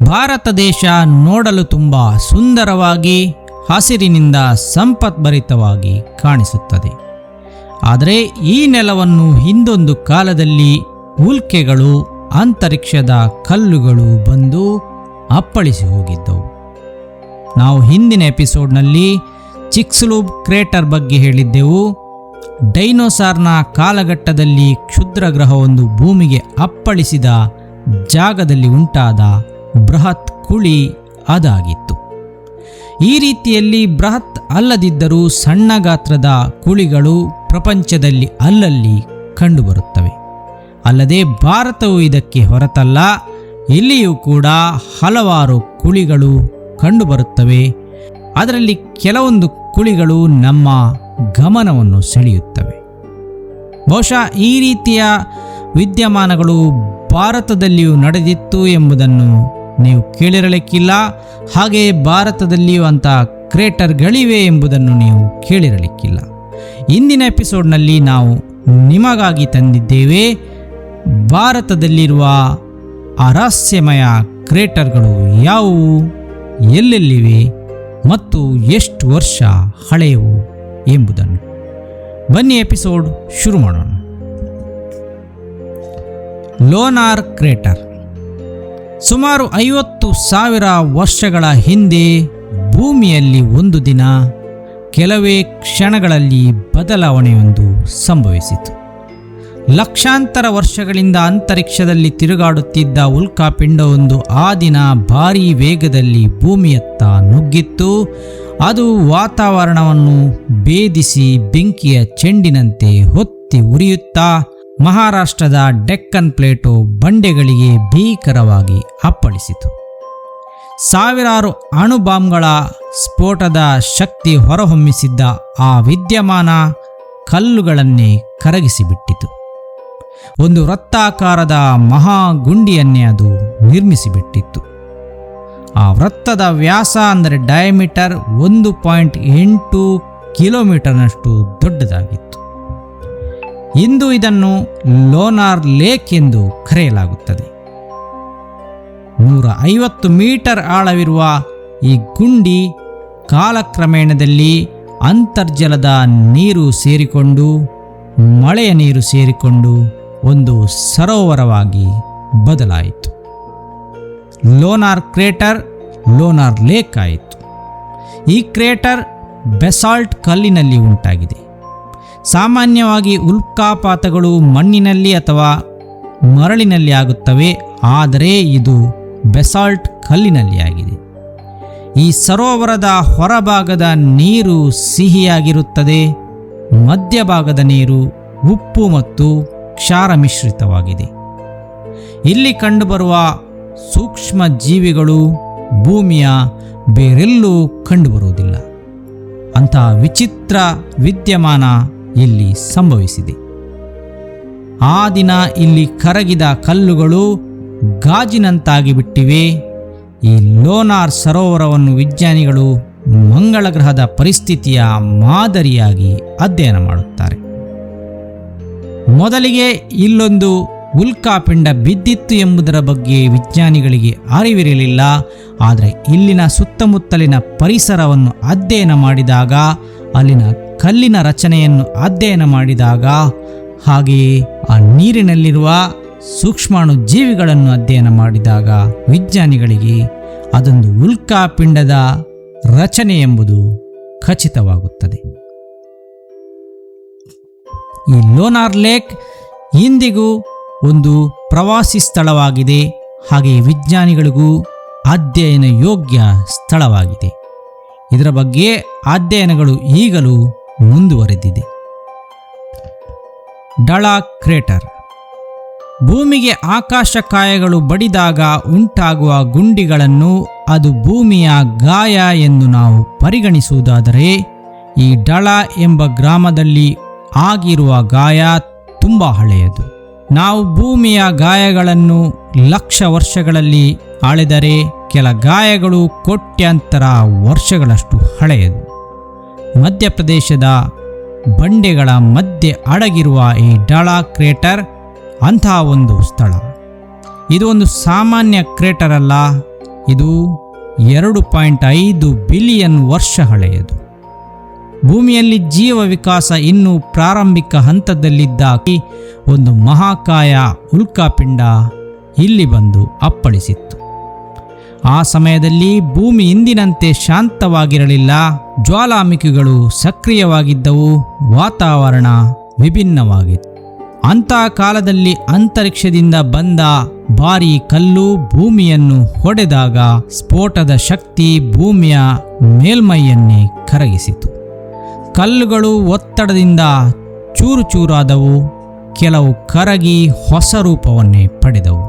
ಭಾರತ ದೇಶ ನೋಡಲು ತುಂಬ ಸುಂದರವಾಗಿ ಹಸಿರಿನಿಂದ ಸಂಪದ್ಭರಿತವಾಗಿ ಕಾಣಿಸುತ್ತದೆ. ಆದರೆ ಈ ನೆಲವನ್ನು ಹಿಂದೊಂದು ಕಾಲದಲ್ಲಿ ಉಲ್ಕೆಗಳು, ಅಂತರಿಕ್ಷದ ಕಲ್ಲುಗಳು ಬಂದು ಅಪ್ಪಳಿಸಿ ಹೋಗಿದ್ದವು. ನಾವು ಹಿಂದಿನ ಎಪಿಸೋಡ್ನಲ್ಲಿ ಚಿಕ್ಸ್ಲೂಬ್ ಕ್ರೇಟರ್ ಬಗ್ಗೆ ಹೇಳಿದ್ದೆವು. ಡೈನೋಸಾರ್ನ ಕಾಲಘಟ್ಟದಲ್ಲಿ ಕ್ಷುದ್ರ ಗ್ರಹವೊಂದು ಭೂಮಿಗೆ ಅಪ್ಪಳಿಸಿದ ಜಾಗದಲ್ಲಿ ಉಂಟಾದ ಬೃಹತ್ ಕುಳಿ ಅದಾಗಿತ್ತು. ಈ ರೀತಿಯಲ್ಲಿ ಬೃಹತ್ ಅಲ್ಲದಿದ್ದರೂ ಸಣ್ಣ ಗಾತ್ರದ ಕುಳಿಗಳು ಪ್ರಪಂಚದಲ್ಲಿ ಅಲ್ಲಲ್ಲಿ ಕಂಡುಬರುತ್ತವೆ. ಅಲ್ಲದೆ ಭಾರತವು ಇದಕ್ಕೆ ಹೊರತಲ್ಲ, ಇಲ್ಲಿಯೂ ಕೂಡ ಹಲವಾರು ಕುಳಿಗಳು ಕಂಡುಬರುತ್ತವೆ. ಅದರಲ್ಲಿ ಕೆಲವೊಂದು ಕುಳಿಗಳು ನಮ್ಮ ಗಮನವನ್ನು ಸೆಳೆಯುತ್ತವೆ. ಬಹುಶಃ ಈ ರೀತಿಯ ವಿದ್ಯಮಾನಗಳು ಭಾರತದಲ್ಲಿಯೂ ನಡೆದಿತ್ತು ಎಂಬುದನ್ನು ನೀವು ಕೇಳಿರಲಿಕ್ಕಿಲ್ಲ. ಹಾಗೆ ಭಾರತದಲ್ಲಿಯೂ ಅಂಥ ಕ್ರೇಟರ್ಗಳಿವೆ ಎಂಬುದನ್ನು ನೀವು ಕೇಳಿರಲಿಕ್ಕಿಲ್ಲ. ಇಂದಿನ ಎಪಿಸೋಡ್ನಲ್ಲಿ ನಾವು ನಿಮಗಾಗಿ ತಂದಿದ್ದೇವೆ ಭಾರತದಲ್ಲಿರುವ ಆ ರಹಸ್ಯಮಯ ಕ್ರೇಟರ್ಗಳು ಯಾವುವು, ಎಲ್ಲೆಲ್ಲಿವೆ ಮತ್ತು ಎಷ್ಟು ವರ್ಷ ಹಳೆಯವು ಎಂಬುದನ್ನು. ಬನ್ನಿ ಎಪಿಸೋಡ್ ಶುರು ಮಾಡೋಣ. ಲೋನಾರ್ ಕ್ರೇಟರ್ ಸುಮಾರು 50,000 ವರ್ಷಗಳ ಹಿಂದೆ ಭೂಮಿಯಲ್ಲಿ ಒಂದು ದಿನ ಕೆಲವೇ ಕ್ಷಣಗಳಲ್ಲಿ ಬದಲಾವಣೆಯೊಂದು ಸಂಭವಿಸಿತು. ಲಕ್ಷಾಂತರ ವರ್ಷಗಳಿಂದ ಅಂತರಿಕ್ಷದಲ್ಲಿ ತಿರುಗಾಡುತ್ತಿದ್ದ ಉಲ್ಕಾಪಿಂಡವೊಂದು ಆ ದಿನ ಭಾರೀ ವೇಗದಲ್ಲಿ ಭೂಮಿಯತ್ತ ನುಗ್ಗಿತ್ತು. ಅದು ವಾತಾವರಣವನ್ನು ಭೇದಿಸಿ ಬೆಂಕಿಯ ಚೆಂಡಿನಂತೆ ಹೊತ್ತಿ ಉರಿಯುತ್ತಾ ಮಹಾರಾಷ್ಟ್ರದ ಡೆಕ್ಕನ್ ಪ್ಲೇಟೋ ಬಂಡೆಗಳಿಗೆ ಭೀಕರವಾಗಿ ಅಪ್ಪಳಿಸಿತು. ಸಾವಿರಾರು ಅಣುಬಾಂಬ್ಗಳ ಸ್ಫೋಟದ ಶಕ್ತಿ ಹೊರಹೊಮ್ಮಿಸಿದ್ದ ಆ ವಿದ್ಯಮಾನ ಕಲ್ಲುಗಳನ್ನೇ ಕರಗಿಸಿಬಿಟ್ಟಿತು. ಒಂದು ವೃತ್ತಾಕಾರದ ಮಹಾಗುಂಡಿಯನ್ನೇ ಅದು ನಿರ್ಮಿಸಿಬಿಟ್ಟಿತ್ತು. ಆ ವೃತ್ತದ ವ್ಯಾಸ ಅಂದರೆ ಡಯಾಮೀಟರ್ 1.8 ಕಿಲೋಮೀಟರ್ನಷ್ಟು ದೊಡ್ಡದಾಗಿತ್ತು. ಇಂದು ಇದನ್ನು ಲೋನಾರ್ ಲೇಕ್ ಎಂದು ಕರೆಯಲಾಗುತ್ತದೆ. 150 ಮೀಟರ್ ಆಳವಿರುವ ಈ ಗುಂಡಿ ಕಾಲಕ್ರಮೇಣದಲ್ಲಿ ಅಂತರ್ಜಲದ ನೀರು ಸೇರಿಕೊಂಡು, ಮಳೆಯ ನೀರು ಸೇರಿಕೊಂಡು ಒಂದು ಸರೋವರವಾಗಿ ಬದಲಾಯಿತು. ಲೋನಾರ್ ಕ್ರೇಟರ್ ಲೋನಾರ್ ಲೇಕ್ ಆಯಿತು. ಈ ಕ್ರೇಟರ್ ಬೆಸಾಲ್ಟ್ ಕಲ್ಲಿನಲ್ಲಿ ಉಂಟಾಗಿದೆ. ಸಾಮಾನ್ಯವಾಗಿ ಉಲ್ಕಾಪಾತಗಳು ಮಣ್ಣಿನಲ್ಲಿ ಅಥವಾ ಮರಳಿನಲ್ಲಿ ಆಗುತ್ತವೆ, ಆದರೆ ಇದು ಬೆಸಾಲ್ಟ್ ಕಲ್ಲಿನಲ್ಲಿ ಆಗಿದೆ. ಈ ಸರೋವರದ ಹೊರಭಾಗದ ನೀರು ಸಿಹಿಯಾಗಿರುತ್ತದೆ. ಮಧ್ಯಭಾಗದ ನೀರು ಉಪ್ಪು ಮತ್ತು ಕ್ಷಾರ ಮಿಶ್ರಿತವಾಗಿದೆ. ಇಲ್ಲಿ ಕಂಡುಬರುವ ಸೂಕ್ಷ್ಮ ಜೀವಿಗಳು ಭೂಮಿಯ ಬೇರೆಲ್ಲೂ ಕಂಡುಬರುವುದಿಲ್ಲ. ಅಂತಹ ವಿಚಿತ್ರ ವಿದ್ಯಮಾನ ಇಲ್ಲಿ ಸಂಭವಿಸಿದೆ. ಆ ದಿನ ಇಲ್ಲಿ ಕರಗಿದ ಕಲ್ಲುಗಳು ಗಾಜಿನಂತಾಗಿ ಬಿಟ್ಟಿವೆ. ಈ ಲೋನಾರ್ ಸರೋವರವನ್ನು ವಿಜ್ಞಾನಿಗಳು ಮಂಗಳ ಗ್ರಹದ ಪರಿಸ್ಥಿತಿಯ ಮಾದರಿಯಾಗಿ ಅಧ್ಯಯನ ಮಾಡುತ್ತಾರೆ. ಮೊದಲಿಗೆ ಇಲ್ಲೊಂದು ಉಲ್ಕಾಪಿಂಡ ಬಿದ್ದಿತ್ತು ಎಂಬುದರ ಬಗ್ಗೆ ವಿಜ್ಞಾನಿಗಳಿಗೆ ಅರಿವಿರಲಿಲ್ಲ. ಆದರೆ ಇಲ್ಲಿನ ಸುತ್ತಮುತ್ತಲಿನ ಪರಿಸರವನ್ನು ಅಧ್ಯಯನ ಮಾಡಿದಾಗ, ಅಲ್ಲಿನ ಕಲ್ಲಿನ ರಚನೆಯನ್ನು ಅಧ್ಯಯನ ಮಾಡಿದಾಗ, ಹಾಗೆಯೇ ಆ ನೀರಿನಲ್ಲಿರುವ ಸೂಕ್ಷ್ಮಾಣು ಜೀವಿಗಳನ್ನು ಅಧ್ಯಯನ ಮಾಡಿದಾಗ ವಿಜ್ಞಾನಿಗಳಿಗೆ ಅದೊಂದು ಉಲ್ಕಾಪಿಂಡದ ರಚನೆ ಎಂಬುದು ಖಚಿತವಾಗುತ್ತದೆ. ಈ ಲೋನಾರ್ ಲೇಕ್ ಇಂದಿಗೂ ಒಂದು ಪ್ರವಾಸಿ ಸ್ಥಳವಾಗಿದೆ. ಹಾಗೆಯೇ ವಿಜ್ಞಾನಿಗಳಿಗೂ ಅಧ್ಯಯನ ಯೋಗ್ಯ ಸ್ಥಳವಾಗಿದೆ. ಇದರ ಬಗ್ಗೆ ಅಧ್ಯಯನಗಳು ಈಗಲೂ ಮುಂದುವರೆದಿದೆ. ಡಳಾ ಕ್ರೇಟರ್ ಭೂಮಿಗೆ ಆಕಾಶಕಾಯಗಳು ಬಡಿದಾಗ ಉಂಟಾಗುವ ಗುಂಡಿಗಳನ್ನು ಅದು ಭೂಮಿಯ ಗಾಯ ಎಂದು ನಾವು ಪರಿಗಣಿಸುವುದಾದರೆ, ಈ ಡಳಾ ಎಂಬ ಗ್ರಾಮದಲ್ಲಿ ಆಗಿರುವ ಗಾಯ ತುಂಬ ಹಳೆಯದು. ನಾವು ಭೂಮಿಯ ಗಾಯಗಳನ್ನು ಲಕ್ಷ ವರ್ಷಗಳಲ್ಲಿ ಆಳೆದರೆ ಕೆಲ ಗಾಯಗಳು ಕೋಟ್ಯಾಂತರ ವರ್ಷಗಳಷ್ಟು ಹಳೆಯದು. ಮಧ್ಯಪ್ರದೇಶದ ಬಂಡೆಗಳ ಮಧ್ಯೆ ಅಡಗಿರುವ ಈ ಡಳಾ ಕ್ರೇಟರ್ ಅಂತಹ ಒಂದು ಸ್ಥಳ. ಇದು ಒಂದು ಸಾಮಾನ್ಯ ಕ್ರೇಟರ್ ಅಲ್ಲ. ಇದು 2.5 ಬಿಲಿಯನ್ ವರ್ಷ ಹಳೆಯದು. ಭೂಮಿಯಲ್ಲಿ ಜೀವ ವಿಕಾಸ ಇನ್ನೂ ಪ್ರಾರಂಭಿಕ ಹಂತದಲ್ಲಿದ್ದ ಒಂದು ಮಹಾಕಾಯ ಉಲ್ಕಾಪಿಂಡ ಇಲ್ಲಿ ಬಂದು ಅಪ್ಪಳಿಸಿತ್ತು. ಆ ಸಮಯದಲ್ಲಿ ಭೂಮಿ ಇಂದಿನಂತೆ ಶಾಂತವಾಗಿರಲಿಲ್ಲ. ಜ್ವಾಲಾಮುಖಿಗಳು ಸಕ್ರಿಯವಾಗಿದ್ದವು, ವಾತಾವರಣ ವಿಭಿನ್ನವಾಗಿತ್ತು. ಅಂತಹ ಕಾಲದಲ್ಲಿ ಅಂತರಿಕ್ಷದಿಂದ ಬಂದ ಭಾರೀ ಕಲ್ಲು ಭೂಮಿಯನ್ನು ಹೊಡೆದಾಗ ಸ್ಫೋಟದ ಶಕ್ತಿ ಭೂಮಿಯ ಮೇಲ್ಮೈಯನ್ನೇ ಕರಗಿಸಿತು. ಕಲ್ಲುಗಳು ಒತ್ತಡದಿಂದ ಚೂರು ಚೂರಾದವು, ಕೆಲವು ಕರಗಿ ಹೊಸ ರೂಪವನ್ನೇ ಪಡೆದವು.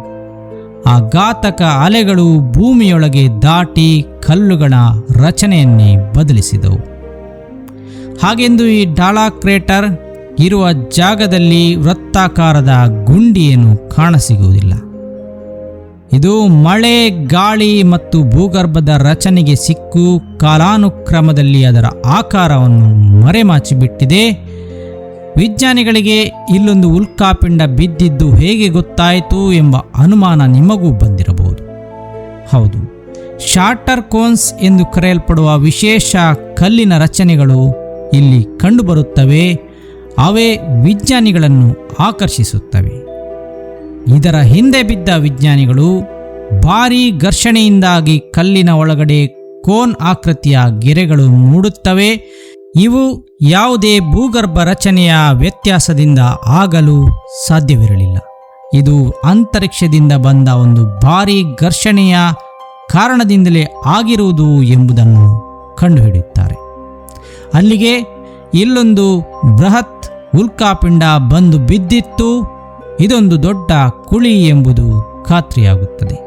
ಆ ಘಾತಕ ಅಲೆಗಳು ಭೂಮಿಯೊಳಗೆ ದಾಟಿ ಕಲ್ಲುಗಳ ರಚನೆಯನ್ನೇ ಬದಲಿಸಿದವು. ಹಾಗೆಂದು ಈ ಡಾಲಾ ಕ್ರೇಟರ್ ಇರುವ ಜಾಗದಲ್ಲಿ ವೃತ್ತಾಕಾರದ ಗುಂಡಿಯನ್ನು ಕಾಣಸಿಗುವುದಿಲ್ಲ. ಇದು ಮಳೆ, ಗಾಳಿ ಮತ್ತು ಭೂಗರ್ಭದ ರಚನೆಗೆ ಸಿಕ್ಕು ಕಾಲಾನುಕ್ರಮದಲ್ಲಿ ಅದರ ಆಕಾರವನ್ನು ಮರೆಮಾಚಿಬಿಟ್ಟಿದೆ. ವಿಜ್ಞಾನಿಗಳಿಗೆ ಇಲ್ಲೊಂದು ಉಲ್ಕಾಪಿಂಡ ಬಿದ್ದಿದ್ದು ಹೇಗೆ ಗೊತ್ತಾಯಿತು ಎಂಬ ಅನುಮಾನ ನಿಮಗೂ ಬಂದಿರಬಹುದು. ಹೌದು, ಶಾರ್ಟರ್ ಕೋನ್ಸ್ ಎಂದು ಕರೆಯಲ್ಪಡುವ ವಿಶೇಷ ಕಲ್ಲಿನ ರಚನೆಗಳು ಇಲ್ಲಿ ಕಂಡುಬರುತ್ತವೆ. ಅವೇ ವಿಜ್ಞಾನಿಗಳನ್ನು ಆಕರ್ಷಿಸುತ್ತವೆ. ಇದರ ಹಿಂದೆ ಬಿದ್ದ ವಿಜ್ಞಾನಿಗಳು ಭಾರೀ ಘರ್ಷಣೆಯಿಂದಾಗಿ ಕಲ್ಲಿನ ಒಳಗಡೆ ಕೋನ್ ಆಕೃತಿಯ ಗೆರೆಗಳು ಮೂಡುತ್ತವೆ. ಇವು ಯಾವುದೇ ಭೂಗರ್ಭ ರಚನೆಯ ವ್ಯತ್ಯಾಸದಿಂದ ಆಗಲು ಸಾಧ್ಯವಿರಲಿಲ್ಲ. ಇದು ಅಂತರಿಕ್ಷದಿಂದ ಬಂದ ಒಂದು ಭಾರೀ ಘರ್ಷಣೆಯ ಕಾರಣದಿಂದಲೇ ಆಗಿರುವುದು ಎಂಬುದನ್ನು ಕಂಡುಹಿಡಿಯುತ್ತಾರೆ. ಅಲ್ಲಿಗೆ ಇಲ್ಲೊಂದು ಬೃಹತ್ ಉಲ್ಕಾಪಿಂಡ ಬಂದು ಬಿದ್ದಿತ್ತು, ಇದೊಂದು ದೊಡ್ಡ ಕುಳಿ ಎಂಬುದು ಖಾತ್ರಿಯಾಗುತ್ತದೆ.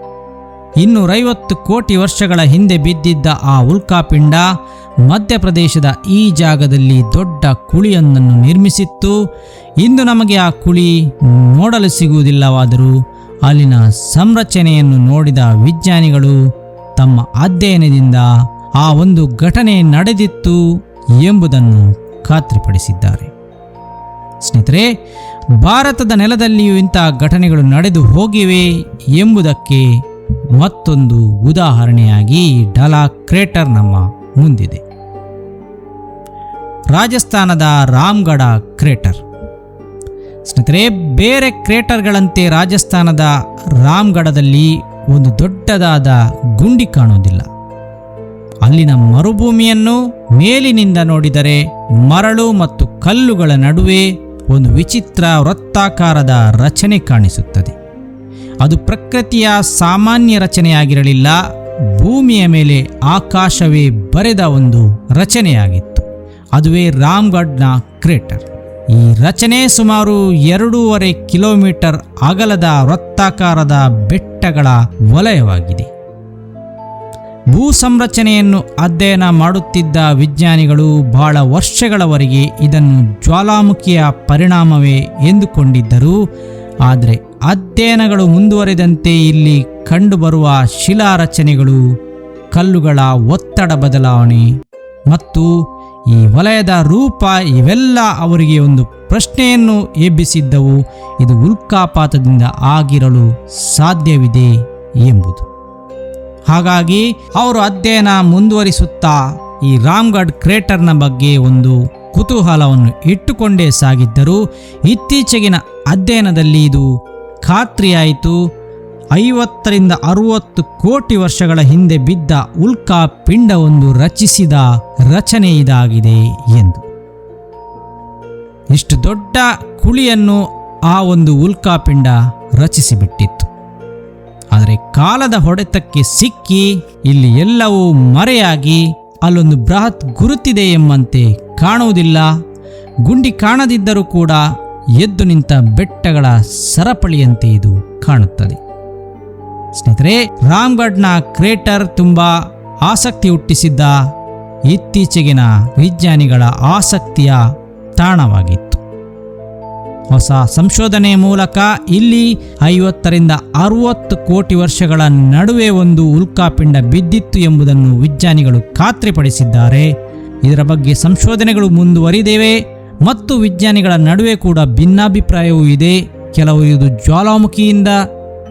250 ಕೋಟಿ ವರ್ಷಗಳ ಹಿಂದೆ ಬಿದ್ದಿದ್ದ ಆ ಉಲ್ಕಾಪಿಂಡ ಮಧ್ಯಪ್ರದೇಶದ ಈ ಜಾಗದಲ್ಲಿ ದೊಡ್ಡ ಕುಳಿಯೊಂದನ್ನು ನಿರ್ಮಿಸಿತ್ತು. ಇಂದು ನಮಗೆ ಆ ಕುಳಿ ನೋಡಲು ಸಿಗುವುದಿಲ್ಲವಾದರೂ ಅಲ್ಲಿನ ಸಂರಚನೆಯನ್ನು ನೋಡಿದ ವಿಜ್ಞಾನಿಗಳು ತಮ್ಮ ಅಧ್ಯಯನದಿಂದ ಆ ಒಂದು ಘಟನೆ ನಡೆದಿತ್ತು ಎಂಬುದನ್ನು ಖಾತ್ರಿಪಡಿಸಿದ್ದಾರೆ. ಸ್ನೇಹಿತರೆ, ಭಾರತದ ನೆಲದಲ್ಲಿಯೂ ಇಂತಹ ಘಟನೆಗಳು ನಡೆದು ಹೋಗಿವೆ ಎಂಬುದಕ್ಕೆ ಮತ್ತೊಂದು ಉದಾಹರಣೆಯಾಗಿ ಡಾಲಾ ಕ್ರೇಟರ್ ನಮ್ಮ ಮುಂದಿದೆ. ರಾಜಸ್ಥಾನದ ರಾಮ್ಗಢ ಕ್ರೇಟರ್. ಸ್ನೇಹಿತರೆ, ಬೇರೆ ಕ್ರೇಟರ್ಗಳಂತೆ ರಾಜಸ್ಥಾನದ ರಾಮ್ಗಢದಲ್ಲಿ ಒಂದು ದೊಡ್ಡದಾದ ಗುಂಡಿ ಕಾಣುವುದಿಲ್ಲ. ಅಲ್ಲಿನ ಮರುಭೂಮಿಯನ್ನು ಮೇಲಿನಿಂದ ನೋಡಿದರೆ ಮರಳು ಮತ್ತು ಕಲ್ಲುಗಳ ನಡುವೆ ಒಂದು ವಿಚಿತ್ರ ವೃತ್ತಾಕಾರದ ರಚನೆ ಕಾಣಿಸುತ್ತದೆ. ಅದು ಪ್ರಕೃತಿಯ ಸಾಮಾನ್ಯ ರಚನೆಯಾಗಿರಲಿಲ್ಲ, ಭೂಮಿಯ ಮೇಲೆ ಆಕಾಶವೇ ಬರೆದ ಒಂದು ರಚನೆಯಾಗಿತ್ತು. ಅದುವೇ ರಾಮ್ಗಢ್ನ ಕ್ರೇಟರ್. ಈ ರಚನೆ ಸುಮಾರು 2.5 ಕಿಲೋಮೀಟರ್ ಅಗಲದ ವೃತ್ತಾಕಾರದ ಬೆಟ್ಟಗಳ ವಲಯವಾಗಿದೆ. ಭೂ ಸಂರಚನೆಯನ್ನು ಅಧ್ಯಯನ ಮಾಡುತ್ತಿದ್ದ ವಿಜ್ಞಾನಿಗಳು ಬಹಳ ವರ್ಷಗಳವರೆಗೆ ಇದನ್ನು ಜ್ವಾಲಾಮುಖಿಯ ಪರಿಣಾಮವೇ ಎಂದುಕೊಂಡಿದ್ದರು. ಆದರೆ ಅಧ್ಯಯನಗಳು ಮುಂದುವರೆದಂತೆ ಇಲ್ಲಿ ಕಂಡುಬರುವ ಶಿಲಾ ರಚನೆಗಳು, ಕಲ್ಲುಗಳ ಒತ್ತಡ ಬದಲಾವಣೆ ಮತ್ತು ಈ ವಲಯದ ರೂಪ ಇವೆಲ್ಲ ಅವರಿಗೆ ಒಂದು ಪ್ರಶ್ನೆಯನ್ನು ಎಬ್ಬಿಸಿದ್ದವು. ಇದು ಉಲ್ಕಾಪಾತದಿಂದ ಆಗಿರಲು ಸಾಧ್ಯವಿದೆ ಎಂಬುದು. ಹಾಗಾಗಿ ಅವರು ಅಧ್ಯಯನ ಮುಂದುವರಿಸುತ್ತಾ ಈ ರಾಮ್ಗಢ್ ಕ್ರೇಟರ್ನ ಬಗ್ಗೆ ಒಂದು ಕುತೂಹಲವನ್ನು ಇಟ್ಟುಕೊಂಡೇ ಸಾಗಿದ್ದರು. ಇತ್ತೀಚೆಗಿನ ಅಧ್ಯಯನದಲ್ಲಿ ಇದು ಖಾತ್ರಿಯಾಯಿತು. 50 ರಿಂದ 60 ಕೋಟಿ ವರ್ಷಗಳ ಹಿಂದೆ ಬಿದ್ದ ಉಲ್ಕಾಪಿಂಡವೊಂದು ರಚಿಸಿದ ರಚನೆ ಇದಾಗಿದೆ ಎಂದು. ಇಷ್ಟು ದೊಡ್ಡ ಕುಳಿಯನ್ನು ಆ ಒಂದು ಉಲ್ಕಾಪಿಂಡ ರಚಿಸಿಬಿಟ್ಟಿತ್ತು. ಆದರೆ ಕಾಲದ ಹೊಡೆತಕ್ಕೆ ಸಿಕ್ಕಿ ಇಲ್ಲಿ ಎಲ್ಲವೂ ಮರೆಯಾಗಿ ಅಲ್ಲೊಂದು ಬೃಹತ್ ಗುರುತಿದೆ ಎಂಬಂತೆ ಕಾಣುವುದಿಲ್ಲ. ಗುಂಡಿ ಕಾಣದಿದ್ದರೂ ಕೂಡ ಎದ್ದು ನಿಂತ ಬೆಟ್ಟಗಳ ಸರಪಳಿಯಂತೆ ಇದು ಕಾಣುತ್ತದೆ. ಸ್ನೇಹಿತರೆ, ರಾಮ್ಗಢ್ನ ಕ್ರೇಟರ್ ತುಂಬಾ ಆಸಕ್ತಿ ಹುಟ್ಟಿಸಿದ್ದ ಇತ್ತೀಚೆಗಿನ ವಿಜ್ಞಾನಿಗಳ ಆಸಕ್ತಿಯ ತಾಣವಾಗಿತ್ತು. ಹೊಸ ಸಂಶೋಧನೆಯ ಮೂಲಕ ಇಲ್ಲಿ 50 ರಿಂದ 60 ಕೋಟಿ ವರ್ಷಗಳ ನಡುವೆ ಒಂದು ಉಲ್ಕಾಪಿಂಡ ಬಿದ್ದಿತ್ತು ಎಂಬುದನ್ನು ವಿಜ್ಞಾನಿಗಳು ಖಾತ್ರಿಪಡಿಸಿದ್ದಾರೆ. ಇದರ ಬಗ್ಗೆ ಸಂಶೋಧನೆಗಳು ಮುಂದುವರಿದಿವೆ ಮತ್ತು ವಿಜ್ಞಾನಿಗಳ ನಡುವೆ ಕೂಡ ಭಿನ್ನಾಭಿಪ್ರಾಯವೂ ಇದೆ. ಕೆಲವರು ಇದು ಜ್ವಾಲಾಮುಖಿಯಿಂದ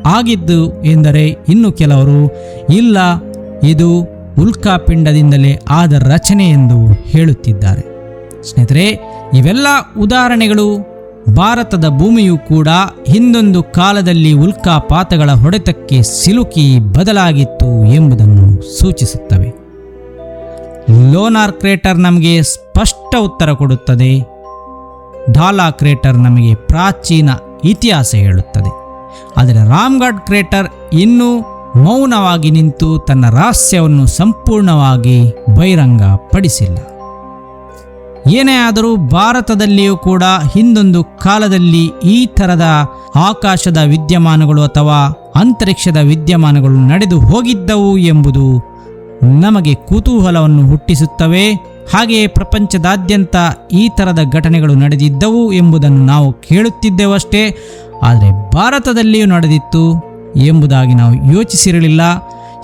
ಆಗಿದ್ದು ಎಂದರೆ ಇನ್ನು ಕೆಲವರು ಇಲ್ಲ ಇದು ಉಲ್ಕಾಪಿಂಡದಿಂದಲೇ ಆದ ರಚನೆ ಎಂದು ಹೇಳುತ್ತಿದ್ದಾರೆ. ಸ್ನೇಹಿತರೆ, ಇವೆಲ್ಲ ಉದಾಹರಣೆಗಳು ಭಾರತದ ಭೂಮಿಯು ಕೂಡ ಹಿಂದೊಂದು ಕಾಲದಲ್ಲಿ ಉಲ್ಕಾಪಾತಗಳ ಹೊಡೆತಕ್ಕೆ ಸಿಲುಕಿ ಬದಲಾಗಿತ್ತು ಎಂಬುದನ್ನು ಸೂಚಿಸುತ್ತವೆ. ಲೋನಾರ್ ಕ್ರೇಟರ್ ನಮಗೆ ಸ್ಪಷ್ಟ ಉತ್ತರ ಕೊಡುತ್ತದೆ. ಢಾಲಾ ಕ್ರೇಟರ್ ನಮಗೆ ಪ್ರಾಚೀನ ಇತಿಹಾಸ ಹೇಳುತ್ತದೆ. ಆದರೆ ರಾಮ್ಗಢ್ ಕ್ರೇಟರ್ ಇನ್ನೂ ಮೌನವಾಗಿ ನಿಂತು ತನ್ನ ರಹಸ್ಯವನ್ನು ಸಂಪೂರ್ಣವಾಗಿ ಬಹಿರಂಗಪಡಿಸಿಲ್ಲ. ಏನೇ ಆದರೂ ಭಾರತದಲ್ಲಿಯೂ ಕೂಡ ಹಿಂದೊಂದು ಕಾಲದಲ್ಲಿ ಈ ಥರದ ಆಕಾಶದ ವಿದ್ಯಮಾನಗಳು ಅಥವಾ ಅಂತರಿಕ್ಷದ ವಿದ್ಯಮಾನಗಳು ನಡೆದು ಹೋಗಿದ್ದವು ಎಂಬುದು ನಮಗೆ ಕುತೂಹಲವನ್ನು ಹುಟ್ಟಿಸುತ್ತವೆ. ಹಾಗೆಯೇ ಪ್ರಪಂಚದಾದ್ಯಂತ ಈ ಥರದ ಘಟನೆಗಳು ನಡೆದಿದ್ದವು ಎಂಬುದನ್ನು ನಾವು ಕೇಳುತ್ತಿದ್ದೇವಷ್ಟೇ. ಆದರೆ ಭಾರತದಲ್ಲಿಯೂ ನಡೆದಿತ್ತು ಎಂಬುದಾಗಿ ನಾವು ಯೋಚಿಸಿರಲಿಲ್ಲ.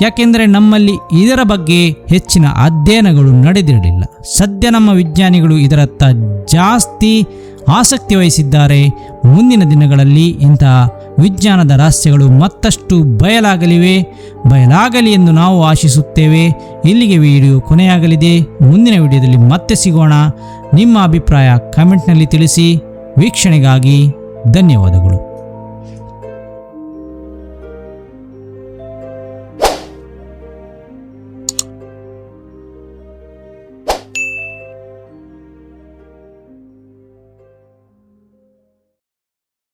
ಯಾಕೆಂದರೆ ನಮ್ಮಲ್ಲಿ ಇದರ ಬಗ್ಗೆ ಹೆಚ್ಚಿನ ಅಧ್ಯಯನಗಳು ನಡೆದಿರಲಿಲ್ಲ. ಸದ್ಯ ನಮ್ಮ ವಿಜ್ಞಾನಿಗಳು ಇದರತ್ತ ಜಾಸ್ತಿ ಆಸಕ್ತಿ ವಹಿಸಿದ್ದಾರೆ. ಮುಂದಿನ ದಿನಗಳಲ್ಲಿ ಇಂತಹ ವಿಜ್ಞಾನದ ರಹಸ್ಯಗಳು ಮತ್ತಷ್ಟು ಬಯಲಾಗಲಿ ಎಂದು ನಾವು ಆಶಿಸುತ್ತೇವೆ. ಇಲ್ಲಿಗೆ ವಿಡಿಯೋ ಕೊನೆಯಾಗಲಿದೆ. ಮುಂದಿನ ವಿಡಿಯೋದಲ್ಲಿ ಮತ್ತೆ ಸಿಗೋಣ. ನಿಮ್ಮ ಅಭಿಪ್ರಾಯ ಕಾಮೆಂಟ್ನಲ್ಲಿ ತಿಳಿಸಿ. ವೀಕ್ಷಣೆಗಾಗಿ ಧನ್ಯವಾದಗಳು.